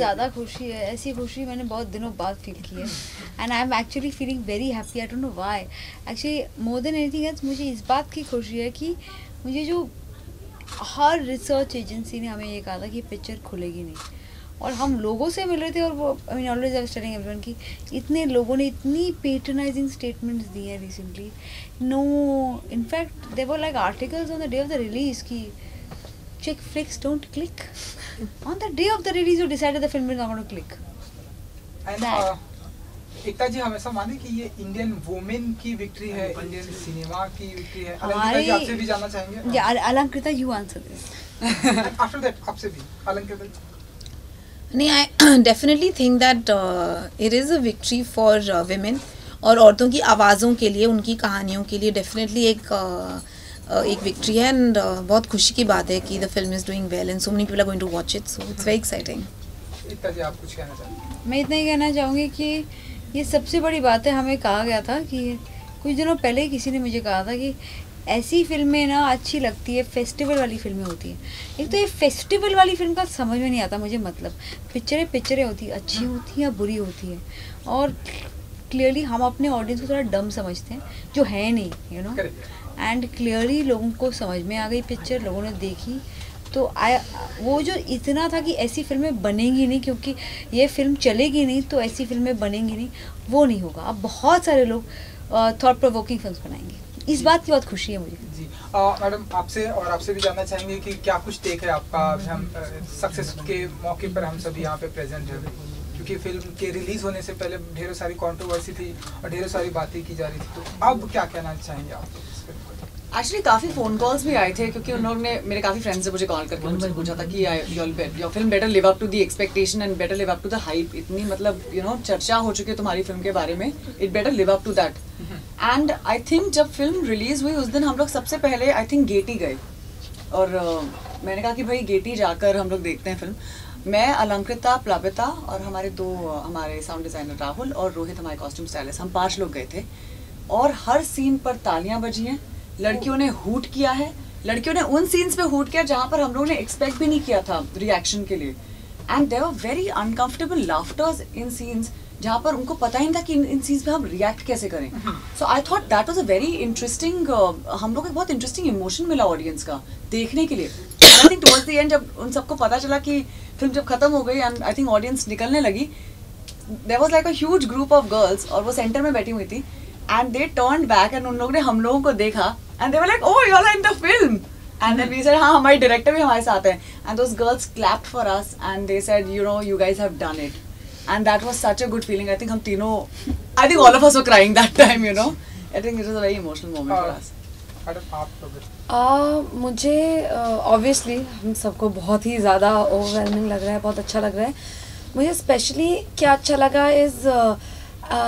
ज़्यादा खुशी है, ऐसी खुशी मैंने बहुत दिनों बाद फील की है and I am actually feeling very happy. I don't know why, actually more than anything else मुझे इस बात की खुशी है कि मुझे जो हर रिसर्च एजेंसी ने हमें ये कहा था कि पिक्चर खुलेगी नहीं, और हम लोगों से मिल रहे थे और वो I mean always I was telling everyone कि इतने लोगों ने इतनी पेट्रनाइजिंग स्टेटमेंट्स दी हैं recently. No, in fact there were like articles on the day of the release की chick flicks don't click. On the day of the release you decided the film is not going to click. And एकता जी हमेशा माने कि ये Indian women की victory है, Indian cinema की victory है। अलंकृता जी आपसे भी जानना चाहेंगे? Yeah, Alankrita you answer this. After that आपसे भी अलंकृता जी। नहीं, I definitely think that it is a victory for women और औरतों की आवाज़ों के लिए, उनकी कहानियों के लिए डेफिनेटली एक विक्ट्री है एंड बहुत खुशी की बात है कि the film is doing well and so many people are going to watch it, so it's very exciting. Ekta ji आप कुछ कहना चाहेंगे? मैं इतना ही कहना चाहूँगी कि ये सबसे बड़ी बात है, हमें कहा गया था कि कुछ दिनों पहले किसी ने मुझे कहा था कि ऐसी फिल्में ना अच्छी लगती है, फेस्टिवल वाली फिल्में होती हैं। एक तो ये फेस्टिवल वाली फिल्म का समझ में नहीं आता मुझे, मतलब पिक्चरें होती अच्छी होती हैं या बुरी होती हैं, और क्लियरली हम अपने ऑडियंस को थोड़ा डम समझते हैं जो है नहीं, यू नो, एंड क्लियरली लोगों को समझ में आ गई पिक्चर, लोगों ने देखी तो वो जो इतना था कि ऐसी फिल्में बनेंगी नहीं क्योंकि ये फिल्म चलेगी नहीं तो ऐसी फिल्में बनेंगी नहीं, वो नहीं होगा। अब बहुत सारे लोग थॉट प्रोवोकिंग फिल्म्स बनाएंगे, इस बात की बहुत खुशी है मुझे। जी मैडम आपसे भी जानना चाहेंगे कि क्या कुछ टेक है आपका? हम सक्सेस के मौके पर हम सभी यहाँ पे प्रेजेंट हैं, क्योंकि फिल्म के रिलीज होने से पहले ढेरों सारी कंट्रोवर्सी थी और ढेरों सारी बातें की जा रही थी, तो अब क्या कहना चाहेंगे आप? एक्चुअली काफ़ी फ़ोन कॉल्स भी आए थे क्योंकि उन लोगों ने, मेरे काफ़ी फ्रेंड्स से मुझे कॉल करके मुझसे पूछा था कि your film better live up to the expectation and better live up to the hype. इतनी मतलब यू नो चर्चा हो चुकी है तुम्हारी फिल्म के बारे में, it better live up to that. And I think जब फिल्म रिलीज़ हुई उस दिन हम लोग सबसे पहले आई थिंक गेटी गए और मैंने कहा कि भाई गेटी जाकर हम लोग देखते हैं फिल्म। मैं, अलंकृता, प्लविता और हमारे साउंड डिज़ाइनर राहुल और रोहित हमारे कॉस्ट्यूम स्टाइलिस्ट, हम 5 लोग गए थे और हर सीन पर तालियां बजी हैं, लड़कियों ने हूट किया है, लड़कियों ने उन सीन्स पे हूट किया जहाँ पर हम लोगों ने एक्सपेक्ट भी नहीं किया था रिएक्शन के लिए, and there were very uncomfortable laughters in scenes जहाँ पर उनको पता ही नहीं था कि इन सीन्स पे हम रिएक्ट कैसे करें। So I thought that was a very interesting, हम लोग को बहुत इंटरेस्टिंग इमोशन मिला ऑडियंस का देखने के लिए। I think towards the end जब उन सबको पता चला कि फिल्म जब खत्म हो गई एंड आई थिंक ऑडियंस निकलने लगी, there was like a huge group of girls और वो सेंटर में बैठी हुई थी and they turned back and उन लोगों ने हम लोगों को देखा and they were like oh you are in the film and then we said हाँ हमारे डायरेक्टर भी हमारे साथ हैं and those girls clapped for us and they said you know you guys have done it and that was such a good feeling. I think हम तीनों, I think all of us were crying that time, you know, I think it was a very emotional moment for us. मुझे obviously हम सबको बहुत ही ज़्यादा overwhelming लग रहा है, बहुत अच्छा लग रहा है। मुझे स्पेशली क्या अच्छा लगा इज़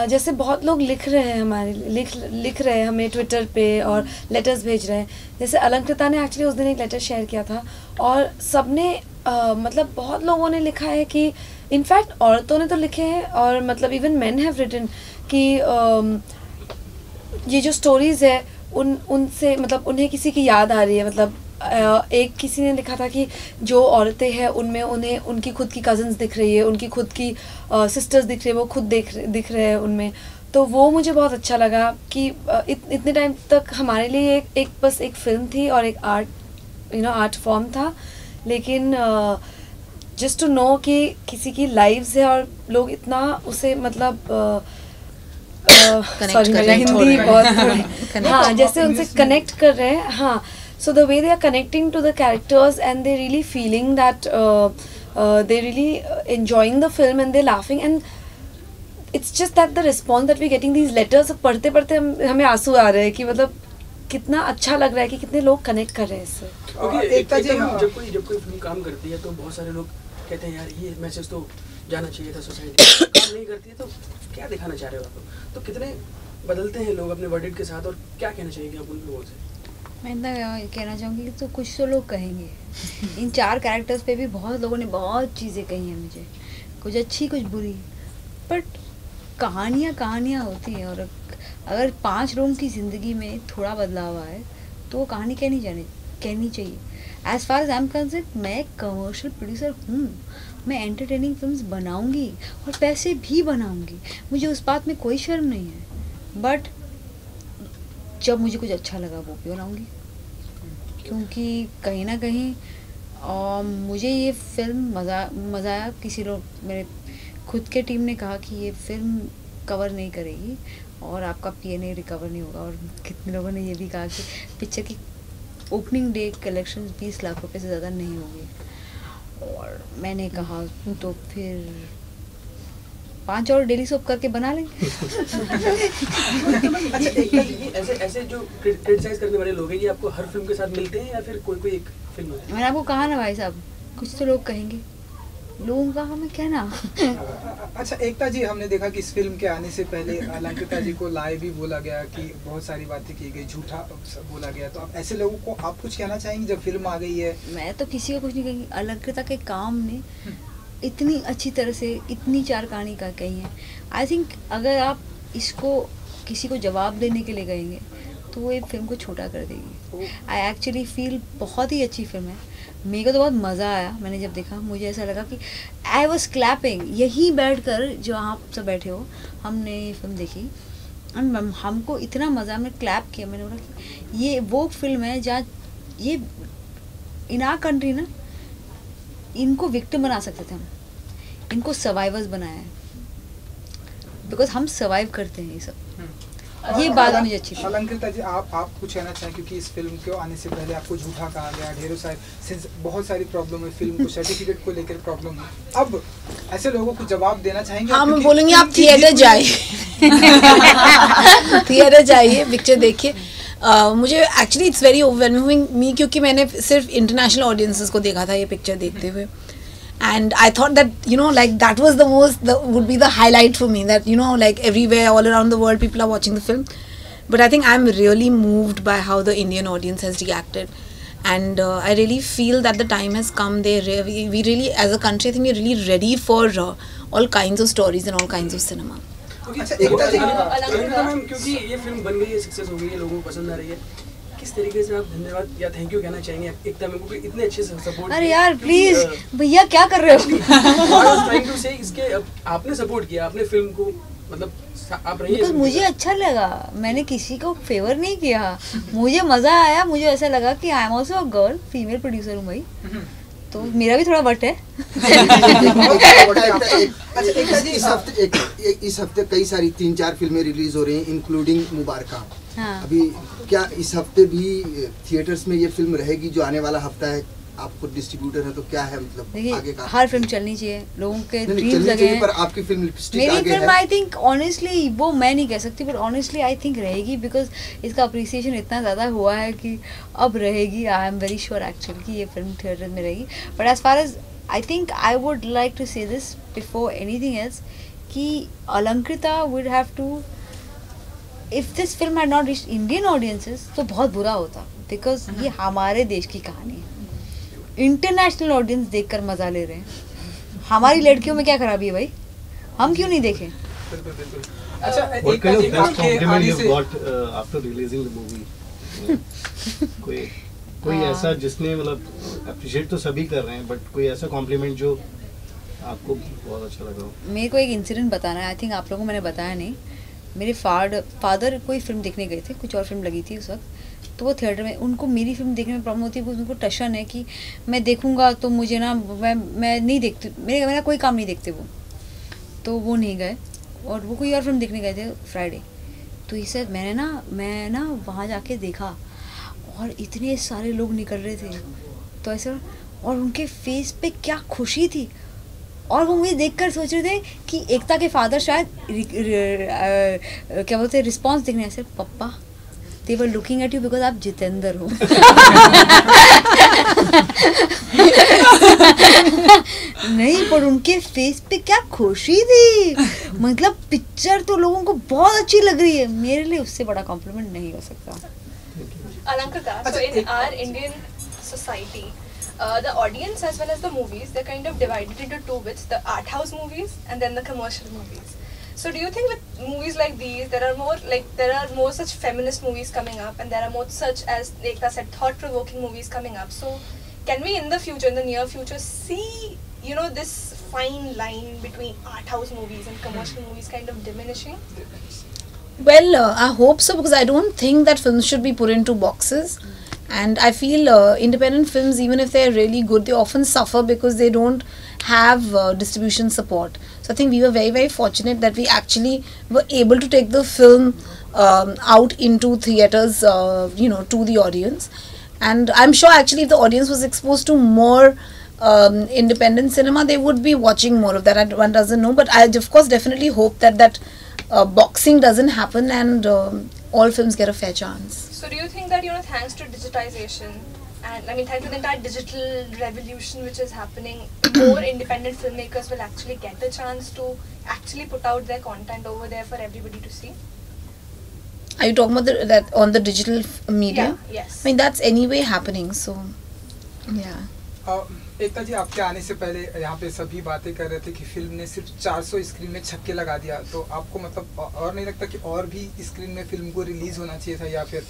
जैसे बहुत लोग लिख रहे हैं हमारे लिख रहे हैं हमें ट्विटर पे और लेटर्स भेज रहे हैं। जैसे अलंकृता ने एक्चुअली उस दिन एक लेटर शेयर किया था और सबने मतलब बहुत लोगों ने लिखा है कि इनफैक्ट औरतों ने तो लिखे हैं और मतलब इवन मेन हैव रिटन कि ये जो स्टोरीज़ है उनसे मतलब उन्हें किसी की याद आ रही है। मतलब एक किसी ने लिखा था कि जो औरतें हैं उनमें उन्हें उनकी खुद की कज़न्स दिख रही है, उनकी खुद की सिस्टर्स दिख रही है, वो खुद दिख रहे हैं उनमें। तो वो मुझे बहुत अच्छा लगा कि इतने टाइम तक हमारे लिए एक बस एक फिल्म थी और एक आर्ट फॉर्म था, लेकिन जस्ट टू नो कि किसी की लाइव्स है और लोग इतना उसे मतलब हिंदी बहुत हाँ जैसे उनसे कनेक्ट कर रहे हैं। हाँ, so the way they are connecting to the characters and they really feeling that they really enjoying the film and they laughing and it's just that the response that we getting these letters पढ़ते पढ़ते हमें आंसू आ रहे हैं कि मतलब कितना अच्छा लग रहा है कि कितने लोग कनेक्ट कर रहे हैं इससे। जब कोई फिल्म काम करती है तो बहुत सारे लोग कहते हैं यार ये मैसेज तो जाना चाहिए था सोसाइटी, काम नहीं करती है तो क्या दिखाना चाह रहे हो आप? तो कितने बदलते हैं लोग अपने वर्डिट के साथ और क्या कहना चाहिए आप उन लोगों से? मैं इतना कहना चाहूँगी कि तो कुछ तो लोग कहेंगे इन 4 कैरेक्टर्स पे भी बहुत लोगों ने बहुत चीज़ें कही हैं मुझे, कुछ अच्छी कुछ बुरी, बट कहानियाँ होती हैं और अगर 5 लोगों की ज़िंदगी में थोड़ा बदलाव आए तो वो कहानी कहनी कहनी चाहिए। As far as I am concern, मैं कमर्शियल प्रोड्यूसर हूँ, मैं एंटरटेनिंग फिल्म्स बनाऊंगी और पैसे भी बनाऊंगी, मुझे उस बात में कोई शर्म नहीं है। बट जब मुझे कुछ अच्छा लगा वो भी बनाऊंगी, क्योंकि कहीं ना कहीं मुझे ये फिल्म मज़ा आया। किसी लोग, मेरे खुद के टीम ने कहा कि ये फिल्म कवर नहीं करेगी और आपका पीएनए रिकवर नहीं होगा, और कितने लोगों ने ये भी कहा कि पिक्चर की ओपनिंग डे कलेक्शन 20 लाख रुपए से ज़्यादा नहीं होगी। और मैंने कहा तो फिर 5 और डेली सोप करके बना लेंगे। अच्छा, ऐसे जो क्रिटिसाइज करने वाले लोग हैं, ये आपको हर फिल्म के साथ मिलते हैं या फिर कोई एक फिल्म है? मैंने आपको कहा ना भाई साहब, कुछ तो लोग कहेंगे, लोगों का हमें कहना। अच्छा एकता जी, हमने देखा कि इस फिल्म के आने से पहले अलंकृता जी को लाए भी बोला गया कि बहुत सारी बातें की गई, झूठा बोला गया, तो अब ऐसे लोगों को आप कुछ कहना चाहेंगे जब फिल्म आ गई है? मैं तो किसी को कुछ नहीं कहेंगी। अलंकृता के काम ने इतनी अच्छी तरह से इतनी 4 कहानी का कही है। आई थिंक अगर आप इसको किसी को जवाब देने के लिए कहेंगे तो वो एक फिल्म को छोटा कर देगी। आई एक्चुअली फील बहुत ही अच्छी फिल्म है, मेरे को तो बहुत मज़ा आया। मैंने जब देखा मुझे ऐसा लगा कि आई वॉज क्लैपिंग, यहीं बैठ कर जो आप सब बैठे हो, हमने ये फिल्म देखी, हमको इतना मज़ा, हमने क्लैप किया। मैंने बोला कि ये वो फिल्म है जहाँ ये इन आवर कंट्री ना, इनको विक्टिम बना सकते थे हम, इनको सर्वाइवर्स बनाया है, बिकॉज हम सर्वाइव करते हैं ये सब। ये बात मुझे अच्छी लगी। अलंकृता जी, आप कुछ कहना चाहें, क्योंकि इस फिल्म के आने से पहले आपको झूठा कहा गया, ढेरों सारी बहुत सारी प्रॉब्लम है फिल्म को, सर्टिफिकेट को लेकर प्रॉब्लम है, अब ऐसे लोगों को जवाब देना चाहेंगे? हाँ, मैं बोलूँगी आप थिएटर जाइए, थिएटर जाइए, पिक्चर देखिए। मुझे एक्चुअली इट्स वेरी ओवरवेलमिंग मी, क्योंकि मैंने सिर्फ इंटरनेशनल ऑडियंसेस को देखा था ये पिक्चर देखते हुए, and I thought that, you know, like that was would be the highlight for me, that, you know, like everywhere all around the world people are watching the film. But I think I'm really moved by how the Indian audience has reacted, and I really feel that the time has come. We really, as a country, I think we're really ready for all kinds of stories and all kinds of cinema. Alankrita ma'am, क्योंकि ये film बन गई है, success हो गई है, लोगों को पसंद आ रही है, किस तरीके से आप धन्यवाद या थैंक यू कहना चाहेंगे एकता मैम को, इतने अच्छे से सपोर्ट? अरे यार प्लीज भैया क्या कर रहे हो? ट्राइंग टू से इसके आपने सपोर्ट किया, आपने फिल्म को, मतलब आप रही हैं, मुझे अच्छा लगा, मैंने किसी को फेवर नहीं किया, मुझे मजा आया, मुझे ऐसा लगा कि I am also a girl, female producer हूँ भाई, तो मेरा भी थोड़ा वट है। इस हफ्ते कई सारी 3-4 फिल्में रिलीज हो रही हैं, इंक्लूडिंग मुबारका। हाँ। अभी क्या इस हफ्ते भी थिएटर्स में ये फिल्म रहेगी जो आने वाला हफ्ता है? आपको डिस्ट्रीब्यूटर है तो क्या है, मतलब आगे का? हर फिल्म चलनी चाहिए, लोगों के ड्रीम्स लगे हैं, पर आपकी फिल्म लिपस्टिक मेरी फिल्म आई थिंक ऑनेस्टली, वो मैं नहीं कह सकती, बट ऑनेस्टली आई थिंक रहेगी, बिकॉज इसका अप्रिसिएशन इतना ज़्यादा हुआ है कि अब रहेगी। I am very sure actually कि ये फिल्म थिएटर में रहेगी। But as far as I think I would like to say this before anything else कि Alankrita would have to, if this film had not reached Indian audiences तो बहुत बुरा होता, because ये हमारे देश की कहानी है, इंटरनेशनल ऑडियंस देखकर मजा ले रहे हैं। हमारी लड़कियों में क्या खराबी है भाई, हम क्यों नहीं देखें? बिल्कुल बिल्कुल। अच्छा, what kind of best compliment you've got after releasing the movie? कोई ऐसा जिसने, मतलब अप्रिशिएट तो सभी कर रहे हैं, बट कोई ऐसा कॉम्प्लीमेंट जो आपको बहुत अच्छा लगा हो? मेरे को एक इंसिडेंट बताना है, आई थिंक आप लोगों को मैंने बताया नहीं। मेरे फादर कोई फिल्म देखने गए थे, कुछ और फिल्म लगी थी उस वक्त, तो वो थिएटर में, उनको मेरी फिल्म देखने में प्रॉब्लम होती है, उनको टशन है कि मैं देखूंगा तो मुझे ना, मैं नहीं देखती, मेरा कोई काम नहीं देखते वो, तो वो नहीं गए, और वो कोई और फिल्म देखने गए थे फ्राइडे। तो ये सर मैं ना वहाँ जाके देखा और इतने सारे लोग निकल रहे थे, तो ऐसा, और उनके फेस पे क्या खुशी थी, और वो मुझे देखकर सोच रहे थे कि एकता के फादर शायद क्या बोलते हैं, रिस्पॉन्स देखने ऐसे, पप्पा they were looking at you because आप जितेंद्र हो। नहीं, पर उनके फेस पे क्या खुशी थी, मतलब पिक्चर तो लोगों को बहुत अच्छी लग रही है, मेरे लिए उससे बड़ा कॉम्प्लीमेंट नहीं हो सकता। Alankrita, so in our Indian society, the audience as well as the movies, they're kind of divided into two bits, the art house movies and then the commercial movies. So do you think with movies like these, there are more such feminist movies coming up, and there are more such, as Ekta said, thought-provoking movies coming up? So can we in the future, in the near future, see, you know, this fine line between art house movies and commercial movies kind of diminishing? Well, I hope so, because I don't think that films should be put into boxes. And I feel independent films, even if they're really good, they often suffer because they don't have distribution support. So I think we were very, very fortunate that we actually were able to take the film out into theatres, you know, to the audience. And I'm sure actually if the audience was exposed to more independent cinema, they would be watching more of that. One doesn't know, but I of course definitely hope that boxing doesn't happen and all films get a fair chance. So do you think that, you know, thanks to digitization, and I mean thanks to the entire digital revolution which is happening, more independent filmmakers will actually get the chance to actually put out their content over there for everybody to see? Are you talking about that on the digital media? Yeah, yes. I mean that's anyway happening, so yeah. एकता जी, आपके आने से पहले यहाँ पे सभी बातें कर रहे थे कि फिल्म ने सिर्फ 400 स्क्रीन में छक्के लगा दिया, तो आपको मतलब और नहीं लगता कि और भी स्क्रीन में फिल्म को रिलीज होना चाहिए था, या फिर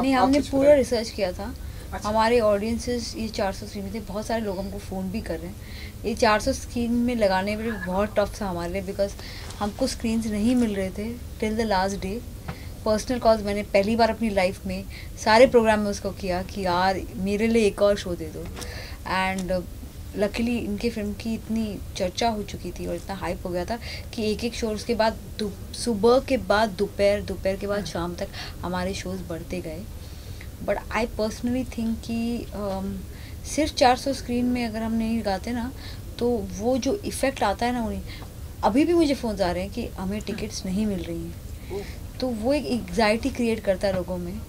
नहीं, हमने पूरा रिसर्च किया था। अच्छा। हमारे ऑडियंसेस ये 400 स्क्रीन में थे, बहुत सारे लोग हमको फ़ोन भी कर रहे हैं। ये 400 स्क्रीन में लगाने में बहुत टफ था हमारे लिए, बिकॉज हमको स्क्रीन्स नहीं मिल रहे थे till the last day. Personal cause मैंने पहली बार अपनी लाइफ में सारे प्रोग्राम में उसको किया कि यार मेरे लिए एक और शो दे दो। एंड लकीली इनके फिल्म की इतनी चर्चा हो चुकी थी और इतना हाइप हो गया था कि एक एक शो उसके बाद सुबह के बाद दोपहर के बाद शाम तक हमारे शोज़ बढ़ते गए। बट आई पर्सनली थिंक कि सिर्फ 400 स्क्रीन में अगर हम नहीं लगाते ना, तो वो जो इफ़ेक्ट आता है ना, उन्हें अभी भी मुझे फ़ोन आ रहे हैं कि हमें टिकट्स नहीं मिल रही हैं, तो वो एक एग्जाइटी क्रिएट करता है लोगों में।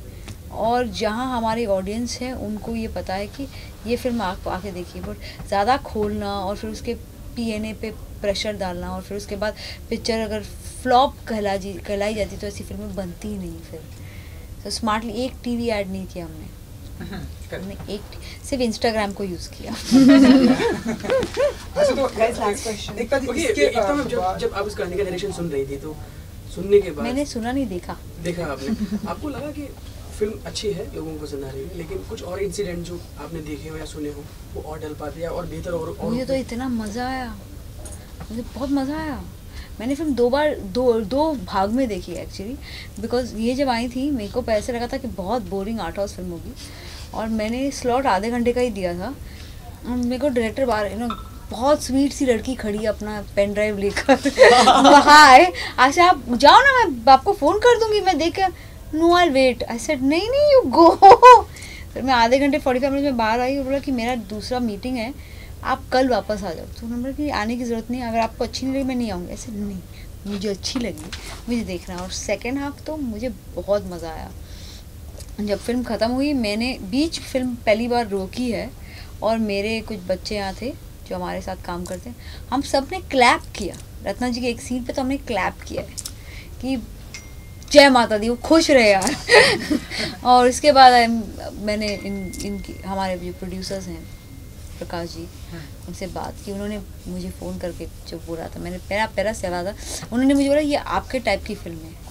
और जहाँ हमारी ऑडियंस है उनको ये पता है कि ये फिल्म आप आके देखिए, बट ज़्यादा खोलना और फिर उसके पीएनए पे प्रेशर डालना और फिर उसके बाद पिक्चर अगर फ्लॉप कहलाई जाती तो ऐसी फिल्में बनती ही नहीं। फिर तो स्मार्टली एक टीवी ऐड नहीं किया हमने सिर्फ इंस्टाग्राम को यूज़ किया। जब आप उस गाने का नरेशन सुन रही थी, तो सुनने के बाद मैंने सुना नहीं, देखा आपने, आपको लगा कि फिल्म अच्छी है, लोगों को पसंद आ रही है, लेकिन कुछ और इंसिडेंट जो आपने देखे हो या सुने हो वो और डल पाते या और बेहतर और मुझे तो इतना मज़ा आया, मुझे बहुत मज़ा आया। मैंने फिल्म दो भाग में देखी एक्चुअली, बिकॉज ये जब आई थी मेरे को ऐसे लगा था कि बहुत बोरिंग आर्ट हाउस फिल्म होगी, और मैंने स्लॉट आधे घंटे का ही दिया था। मेरे को डायरेक्टर बाहर बहुत स्वीट सी लड़की खड़ी अपना पेन ड्राइव लेकर वहाँ आए, अच्छा आप जाओ ना, मैं आपको फ़ोन कर दूँगी, मैं देख कर no I wait. I said नहीं यू गो। फिर मैं आधे घंटे 45 मिनट में बाहर आई और बोला कि मेरा दूसरा मीटिंग है, आप कल वापस आ जाओ। तो उन्होंने बोला कि आने की ज़रूरत नहीं, अगर आपको अच्छी नहीं लगी मैं नहीं आऊँगी। ऐसे नहीं, मुझे अच्छी लगी, मुझे देखना। और सेकेंड हाफ तो मुझे बहुत मज़ा आया। जब फिल्म ख़त्म हुई, मैंने बीच फिल्म पहली बार रोकी है, और मेरे कुछ बच्चे यहाँ थे जो हमारे साथ काम करते हैं, हम सब ने क्लैप किया। रत्ना जी के एक सीन पे तो हमने क्लैप किया है कि जय माता दी, वो खुश रहे यार। और इसके बाद मैंने इनकी हमारे जो प्रोड्यूसर्स हैं प्रकाश जी, उनसे बात की। उन्होंने मुझे फ़ोन करके जो बोला था, मैंने पैरा सवाल था, उन्होंने मुझे बोला ये आपके टाइप की फ़िल्म है।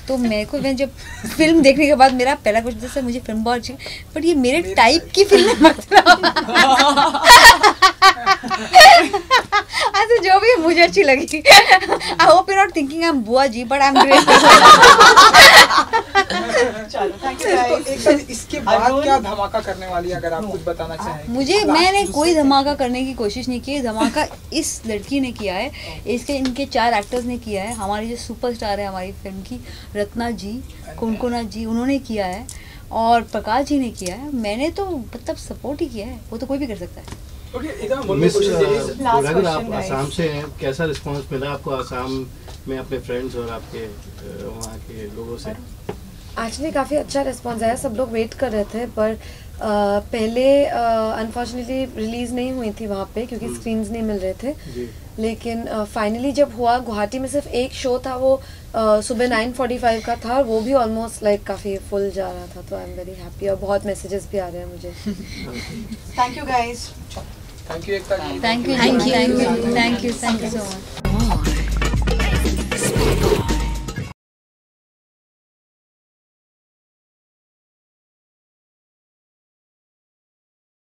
तो मेरे को, मैं जब फिल्म देखने के बाद मेरा पहला क्वेश्चन था, मुझे फिल्म बहुत अच्छी, बट ये मेरे टाइप की फिल्म है मतलब। अच्छा जो भी मुझे अच्छी लगी। I hope you not thinking I am बुआ जी, बट आई एम ग्रेट। चलो थैंक यू। इसके बाद क्या धमाका करने वाली है, अगर आप कुछ बताना चाहें? मैंने कोई धमाका करने की कोशिश नहीं की। धमाका इस लड़की ने किया है, इनके 4 एक्टर्स ने किया है। हमारी जो सुपरस्टार है हमारी फिल्म की, रत्ना जी, कुनकुना जी, उन्होंने किया है, और प्रकाश जी ने किया है। मैंने तो मतलब सपोर्ट ही किया है, वो तो कोई भी कर सकता है। अगर आप आसाम से हैं, कैसा रिस्पांस मिला आपको आसाम में अपने फ्रेंड्स और आपके वहाँ के लोगों से? एक्चुअली काफ़ी अच्छा रिस्पांस आया। सब लोग वेट कर रहे थे, पर पहले अनफॉर्चुनेटली रिलीज़ नहीं हुई थी वहाँ पे क्योंकि स्क्रीन्स नहीं मिल रहे थे। लेकिन फाइनली जब हुआ, गुवाहाटी में सिर्फ एक शो था, वो सुबह 9:45 का था, और वो भी ऑलमोस्ट लाइक काफ़ी फुल जा रहा था। तो आई एम वेरी हैप्पी, और बहुत मैसेजेस भी आ रहे हैं मुझे। Thank you guys. Thank you Ekta ji. Thank you so much.